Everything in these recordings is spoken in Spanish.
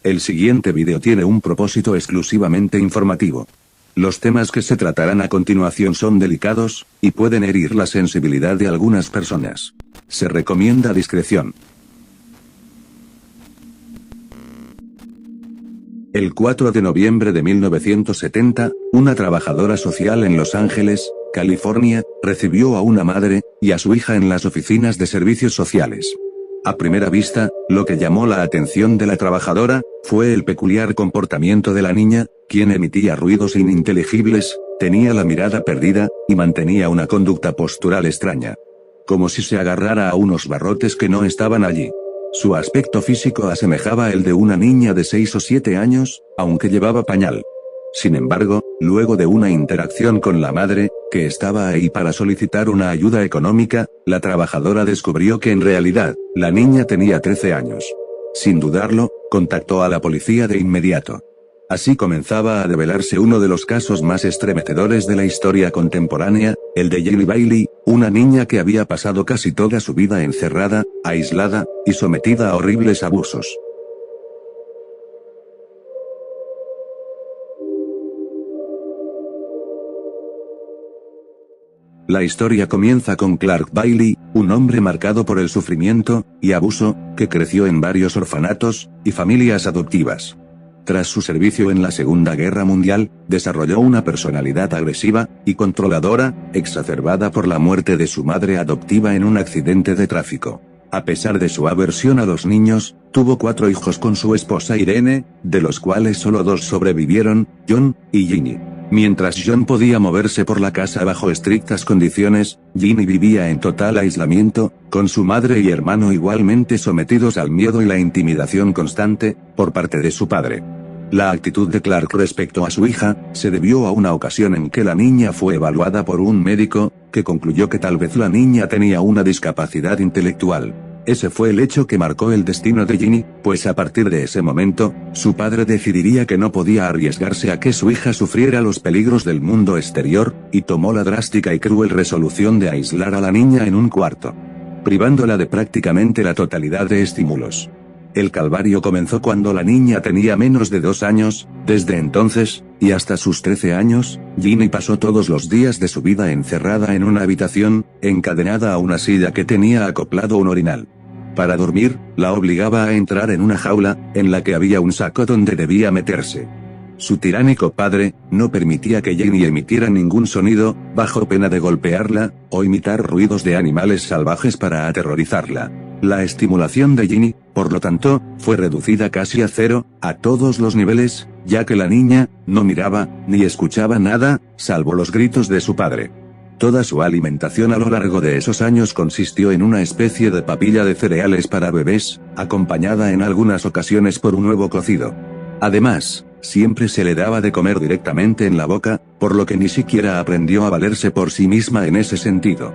El siguiente video tiene un propósito exclusivamente informativo. Los temas que se tratarán a continuación son delicados, y pueden herir la sensibilidad de algunas personas. Se recomienda discreción. El 4 de noviembre de 1970, una trabajadora social en Los Ángeles, California, recibió a una madre y a su hija en las oficinas de servicios sociales. A primera vista, lo que llamó la atención de la trabajadora fue el peculiar comportamiento de la niña, quien emitía ruidos ininteligibles, tenía la mirada perdida, y mantenía una conducta postural extraña. Como si se agarrara a unos barrotes que no estaban allí. Su aspecto físico asemejaba el de una niña de 6 o 7 años, aunque llevaba pañal. Sin embargo, luego de una interacción con la madre, que estaba ahí para solicitar una ayuda económica, la trabajadora descubrió que en realidad, la niña tenía 13 años. Sin dudarlo, contactó a la policía de inmediato. Así comenzaba a develarse uno de los casos más estremecedores de la historia contemporánea, el de Ginny Bailey, una niña que había pasado casi toda su vida encerrada, aislada, y sometida a horribles abusos. La historia comienza con Clark Bailey, un hombre marcado por el sufrimiento y abuso, que creció en varios orfanatos y familias adoptivas. Tras su servicio en la Segunda Guerra Mundial, desarrolló una personalidad agresiva y controladora, exacerbada por la muerte de su madre adoptiva en un accidente de tráfico. A pesar de su aversión a los niños, tuvo 4 hijos con su esposa Irene, de los cuales solo 2 sobrevivieron, John y Ginny. Mientras John podía moverse por la casa bajo estrictas condiciones, Ginny vivía en total aislamiento, con su madre y hermano igualmente sometidos al miedo y la intimidación constante, por parte de su padre. La actitud de Clark respecto a su hija, se debió a una ocasión en que la niña fue evaluada por un médico, que concluyó que tal vez la niña tenía una discapacidad intelectual. Ese fue el hecho que marcó el destino de Ginny, pues a partir de ese momento, su padre decidiría que no podía arriesgarse a que su hija sufriera los peligros del mundo exterior, y tomó la drástica y cruel resolución de aislar a la niña en un cuarto, privándola de prácticamente la totalidad de estímulos. El calvario comenzó cuando la niña tenía menos de 2 años, desde entonces, y hasta sus 13 años, Ginny pasó todos los días de su vida encerrada en una habitación, encadenada a una silla que tenía acoplado un orinal. Para dormir, la obligaba a entrar en una jaula, en la que había un saco donde debía meterse. Su tiránico padre, no permitía que Ginny emitiera ningún sonido, bajo pena de golpearla, o imitar ruidos de animales salvajes para aterrorizarla. La estimulación de Ginny, por lo tanto, fue reducida casi a 0, a todos los niveles, ya que la niña, no miraba, ni escuchaba nada, salvo los gritos de su padre. Toda su alimentación a lo largo de esos años consistió en una especie de papilla de cereales para bebés, acompañada en algunas ocasiones por un huevo cocido. Además, siempre se le daba de comer directamente en la boca, por lo que ni siquiera aprendió a valerse por sí misma en ese sentido.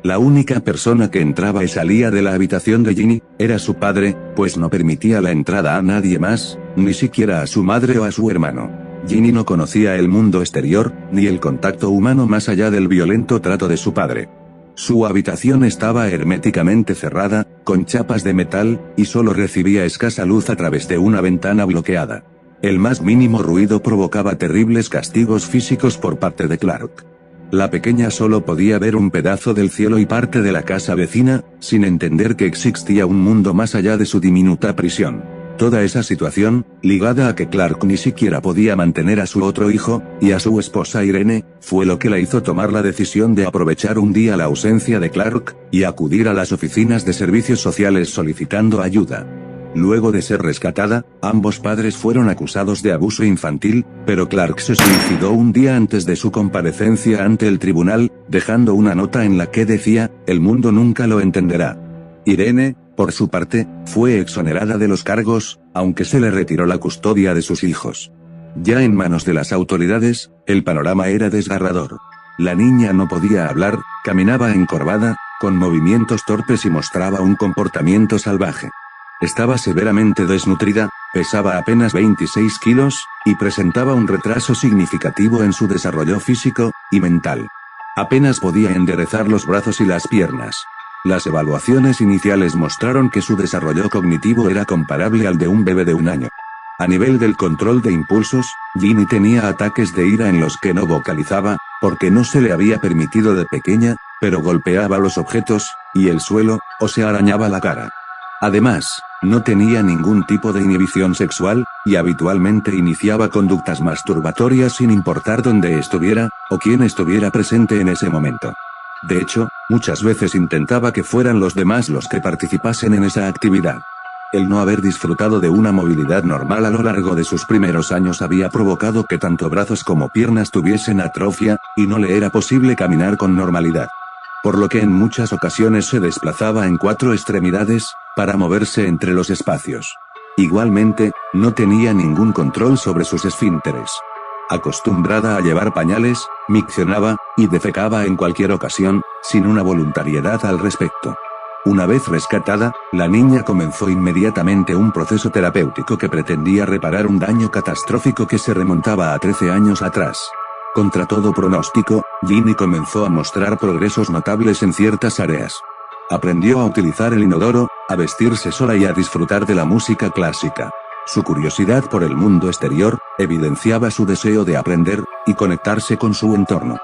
La única persona que entraba y salía de la habitación de Ginny, era su padre, pues no permitía la entrada a nadie más, ni siquiera a su madre o a su hermano. Ginny no conocía el mundo exterior, ni el contacto humano más allá del violento trato de su padre. Su habitación estaba herméticamente cerrada, con chapas de metal, y solo recibía escasa luz a través de una ventana bloqueada. El más mínimo ruido provocaba terribles castigos físicos por parte de Clark. La pequeña solo podía ver un pedazo del cielo y parte de la casa vecina, sin entender que existía un mundo más allá de su diminuta prisión. Toda esa situación, ligada a que Clark ni siquiera podía mantener a su otro hijo, y a su esposa Irene, fue lo que la hizo tomar la decisión de aprovechar un día la ausencia de Clark, y acudir a las oficinas de servicios sociales solicitando ayuda. Luego de ser rescatada, ambos padres fueron acusados de abuso infantil, pero Clark se suicidó un día antes de su comparecencia ante el tribunal, dejando una nota en la que decía, "El mundo nunca lo entenderá". Irene, por su parte, fue exonerada de los cargos, aunque se le retiró la custodia de sus hijos. Ya en manos de las autoridades, el panorama era desgarrador. La niña no podía hablar, caminaba encorvada, con movimientos torpes y mostraba un comportamiento salvaje. Estaba severamente desnutrida, pesaba apenas 26 kilos, y presentaba un retraso significativo en su desarrollo físico y mental. Apenas podía enderezar los brazos y las piernas. Las evaluaciones iniciales mostraron que su desarrollo cognitivo era comparable al de un bebé de 1 año. A nivel del control de impulsos, Ginny tenía ataques de ira en los que no vocalizaba, porque no se le había permitido de pequeña, pero golpeaba los objetos, y el suelo, o se arañaba la cara. Además, no tenía ningún tipo de inhibición sexual, y habitualmente iniciaba conductas masturbatorias sin importar dónde estuviera, o quién estuviera presente en ese momento. De hecho, muchas veces intentaba que fueran los demás los que participasen en esa actividad. El no haber disfrutado de una movilidad normal a lo largo de sus primeros años había provocado que tanto brazos como piernas tuviesen atrofia, y no le era posible caminar con normalidad. Por lo que en muchas ocasiones se desplazaba en 4 extremidades, para moverse entre los espacios. Igualmente, no tenía ningún control sobre sus esfínteres. Acostumbrada a llevar pañales, miccionaba, y defecaba en cualquier ocasión, sin una voluntariedad al respecto. Una vez rescatada, la niña comenzó inmediatamente un proceso terapéutico que pretendía reparar un daño catastrófico que se remontaba a 13 años atrás. Contra todo pronóstico, Ginny comenzó a mostrar progresos notables en ciertas áreas. Aprendió a utilizar el inodoro, a vestirse sola y a disfrutar de la música clásica. Su curiosidad por el mundo exterior evidenciaba su deseo de aprender y conectarse con su entorno.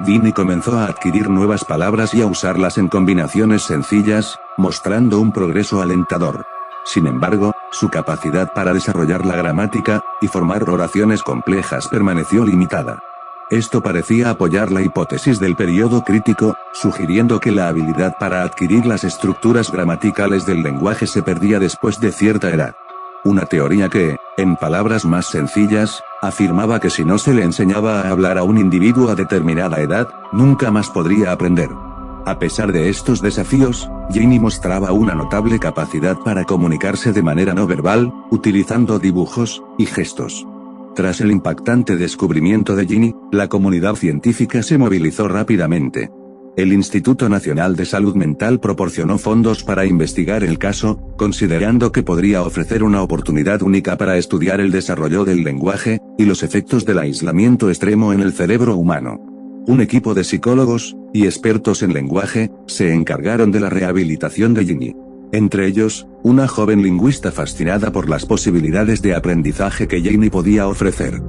Ginny comenzó a adquirir nuevas palabras y a usarlas en combinaciones sencillas, mostrando un progreso alentador. Sin embargo, su capacidad para desarrollar la gramática y formar oraciones complejas permaneció limitada. Esto parecía apoyar la hipótesis del periodo crítico, sugiriendo que la habilidad para adquirir las estructuras gramaticales del lenguaje se perdía después de cierta edad. Una teoría que, en palabras más sencillas, afirmaba que si no se le enseñaba a hablar a un individuo a determinada edad, nunca más podría aprender. A pesar de estos desafíos, Ginny mostraba una notable capacidad para comunicarse de manera no verbal, utilizando dibujos y gestos. Tras el impactante descubrimiento de Ginny, la comunidad científica se movilizó rápidamente. El Instituto Nacional de Salud Mental proporcionó fondos para investigar el caso, considerando que podría ofrecer una oportunidad única para estudiar el desarrollo del lenguaje y los efectos del aislamiento extremo en el cerebro humano. Un equipo de psicólogos y expertos en lenguaje se encargaron de la rehabilitación de Ginny. Entre ellos, una joven lingüista fascinada por las posibilidades de aprendizaje que Ginny podía ofrecer.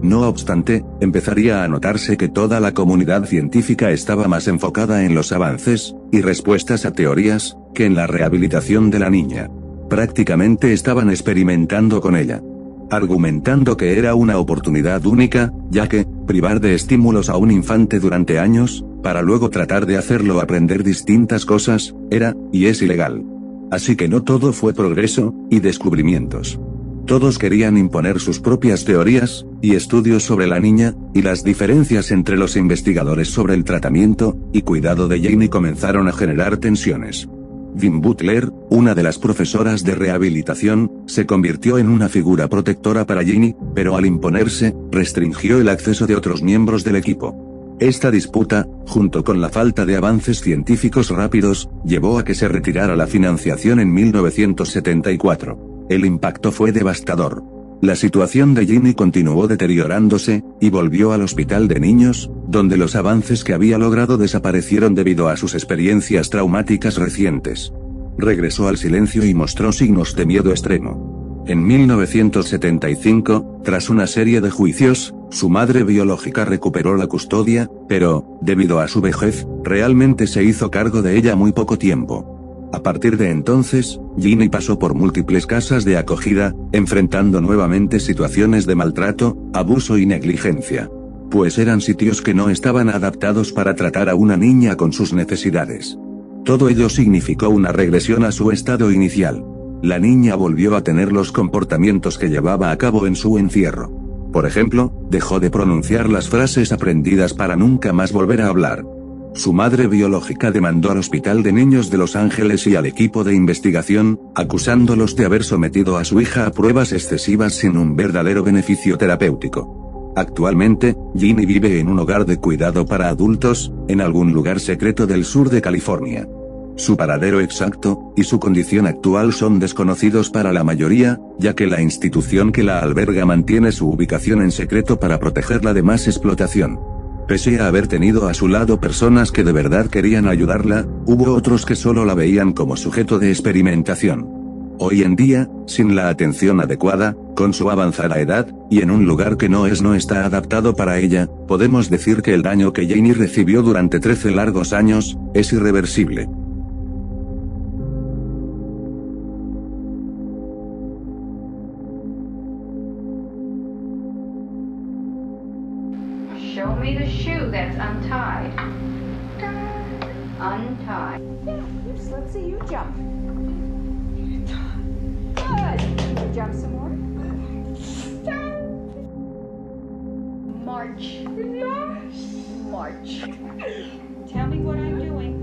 No obstante, empezaría a notarse que toda la comunidad científica estaba más enfocada en los avances y respuestas a teorías que en la rehabilitación de la niña. Prácticamente estaban experimentando con ella, argumentando que era una oportunidad única, ya que privar de estímulos a un infante durante años, para luego tratar de hacerlo aprender distintas cosas, era y es ilegal. Así que no todo fue progreso y descubrimientos. Todos querían imponer sus propias teorías y estudios sobre la niña, y las diferencias entre los investigadores sobre el tratamiento y cuidado de Ginny comenzaron a generar tensiones. Vin Butler, una de las profesoras de rehabilitación, se convirtió en una figura protectora para Ginny, pero al imponerse, restringió el acceso de otros miembros del equipo. Esta disputa, junto con la falta de avances científicos rápidos, llevó a que se retirara la financiación en 1974. El impacto fue devastador. La situación de Ginny continuó deteriorándose, y volvió al hospital de niños, donde los avances que había logrado desaparecieron debido a sus experiencias traumáticas recientes. Regresó al silencio y mostró signos de miedo extremo. En 1975, tras una serie de juicios, su madre biológica recuperó la custodia, pero, debido a su vejez, realmente se hizo cargo de ella muy poco tiempo. A partir de entonces, Ginny pasó por múltiples casas de acogida, enfrentando nuevamente situaciones de maltrato, abuso y negligencia. Pues eran sitios que no estaban adaptados para tratar a una niña con sus necesidades. Todo ello significó una regresión a su estado inicial. La niña volvió a tener los comportamientos que llevaba a cabo en su encierro. Por ejemplo, dejó de pronunciar las frases aprendidas para nunca más volver a hablar. Su madre biológica demandó al Hospital de Niños de Los Ángeles y al equipo de investigación, acusándolos de haber sometido a su hija a pruebas excesivas sin un verdadero beneficio terapéutico. Actualmente, Ginny vive en un hogar de cuidado para adultos, en algún lugar secreto del sur de California. Su paradero exacto y su condición actual son desconocidos para la mayoría, ya que la institución que la alberga mantiene su ubicación en secreto para protegerla de más explotación. Pese a haber tenido a su lado personas que de verdad querían ayudarla, hubo otros que solo la veían como sujeto de experimentación. Hoy en día, sin la atención adecuada, con su avanzada edad, y en un lugar que no está adaptado para ella, podemos decir que el daño que Janie recibió durante 13 largos años, es irreversible. Show me the shoe that's untied. Untied. Yes, let's see you jump. Good. You jump some more. March. March. Tell me what I'm doing.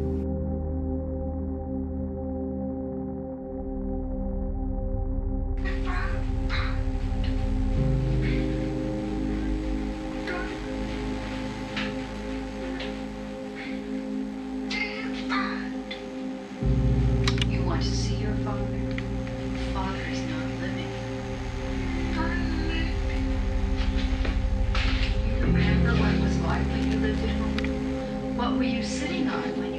You want to see your father? Father is not living. You remember what it was like when you lived at home? What were you sitting on when